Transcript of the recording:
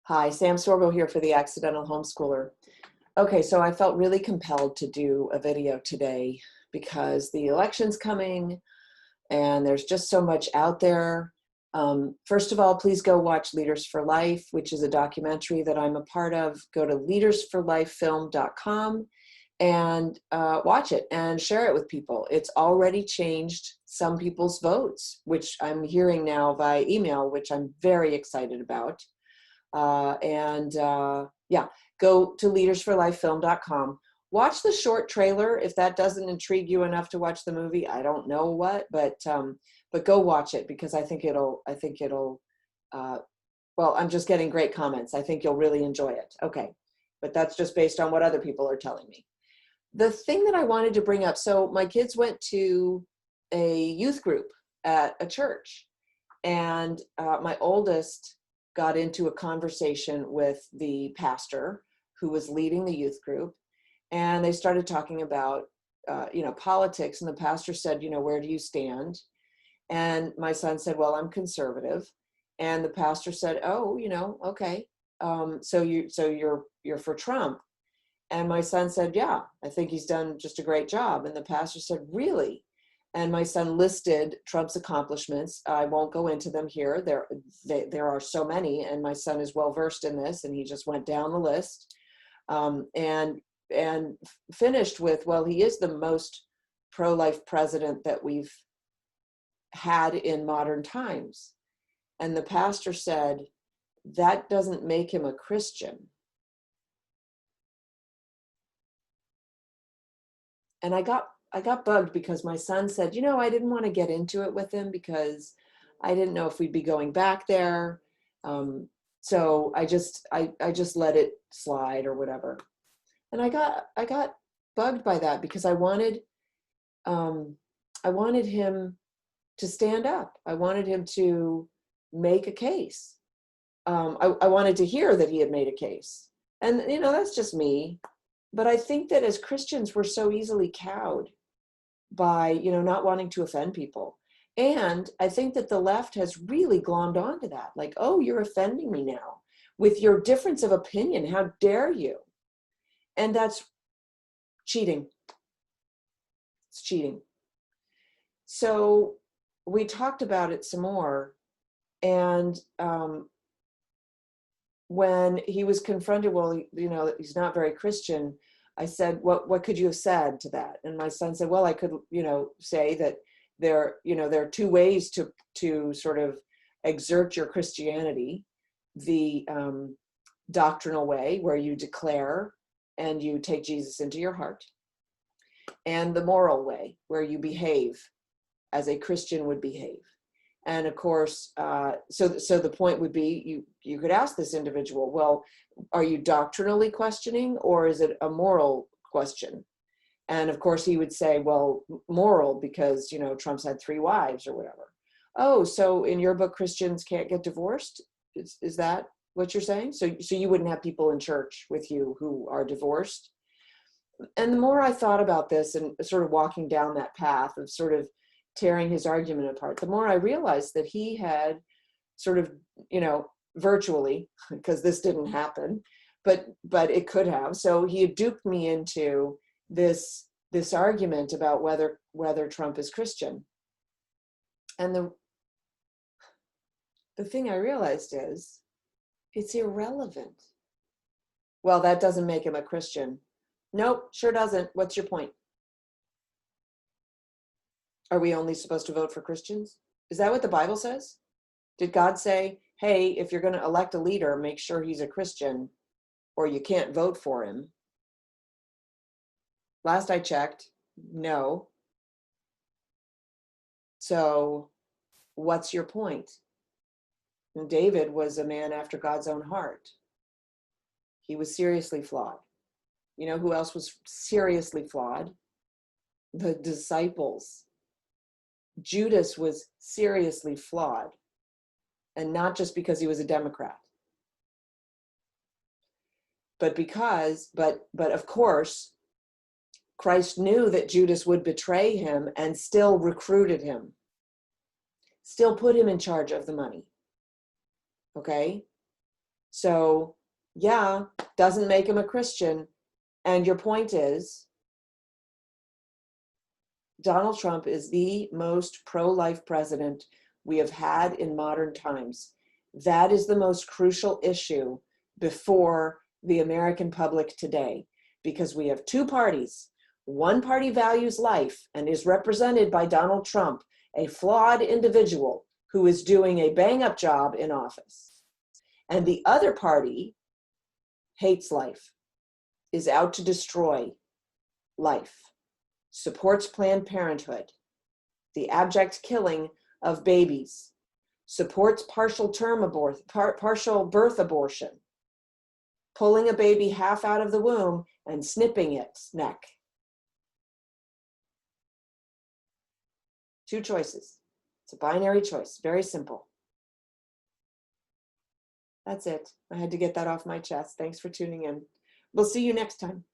Hi, Sam Sorbo here for the Accidental Homeschooler. Okay, so I felt really compelled to do a video today because the election's coming and there's just so much out there. First of all, please go watch Leaders for Life, which is a documentary that I'm a part of. Go to leadersforlifefilm.com and watch it and share it with people. It's already changed some people's votes, which I'm hearing now via email, which I'm very excited about. Yeah, go to leadersforlifefilm.com. Watch the short trailer. If that doesn't intrigue you enough to watch the movie, I don't know what, but go watch it because I think it'll, well, I'm just getting great comments. I think you'll really enjoy it. Okay. But that's just based on what other people are telling me. The thing that I wanted to bring up, so my kids went to a youth group at a church, and my oldest got into a conversation with the pastor who was leading the youth group, and they started talking about politics, and the pastor said, where do you stand? And my son said, well, I'm conservative. And the pastor said, oh, okay, so you're for Trump. And my son said, yeah, I think he's done just a great job. And the pastor said, really? And my son listed Trump's accomplishments. I won't go into them here. There are so many, and my son is well versed in this, and he just went down the list and finished with, well, he is the most pro-life president that we've had in modern times. And the pastor said, that doesn't make him a Christian. And I got bugged because my son said, I didn't want to get into it with him because I didn't know if we'd be going back there. So I just let it slide or whatever. And I got bugged by that because I wanted him to stand up. I wanted him to make a case. I wanted to hear that he had made a case. And, that's just me. But I think that as Christians, we're so easily cowed by, not wanting to offend people. And I think that the left has really glommed onto that. Like, oh, you're offending me now with your difference of opinion. How dare you? And that's cheating. It's cheating. So we talked about it some more. And when he was confronted, well, he's not very Christian, I said, what could you have said to that? And my son said, well, I could, say that there are two ways to sort of exert your Christianity: the doctrinal way, where you declare and you take Jesus into your heart, and the moral way, where you behave as a Christian would behave. And of course, so the point would be, you could ask this individual, well, are you doctrinally questioning, or is it a moral question? And of course he would say, well, moral, because, Trump's had 3 wives or whatever. Oh, so in your book, Christians can't get divorced? Is that what you're saying? So you wouldn't have people in church with you who are divorced? And the more I thought about this and sort of walking down that path of sort of tearing his argument apart, the more I realized that he had sort of, virtually, because this didn't happen, but it could have. So he had duped me into this argument about whether Trump is Christian. And the thing I realized is it's irrelevant. Well, that doesn't make him a Christian. Nope, sure doesn't. What's your point? Are we only supposed to vote for Christians? Is that what the Bible says? Did God say, hey, if you're going to elect a leader, make sure he's a Christian or you can't vote for him? Last I checked, no. So what's your point? And David was a man after God's own heart. He was seriously flawed. You know who else was seriously flawed? The disciples. Judas was seriously flawed, and not just because he was a Democrat, but of course, Christ knew that Judas would betray him and still recruited him, still put him in charge of the money. Okay? So yeah, doesn't make him a Christian. And your point is, Donald Trump is the most pro-life president we have had in modern times. That is the most crucial issue before the American public today, because we have two parties. One party values life and is represented by Donald Trump, a flawed individual who is doing a bang-up job in office. And the other party hates life, is out to destroy life, supports Planned Parenthood, the abject killing of babies, supports partial birth abortion, pulling a baby half out of the womb and snipping its neck. Two choices. It's a binary choice, very simple. That's it. I had to get that off my chest. Thanks for tuning in. We'll see you next time.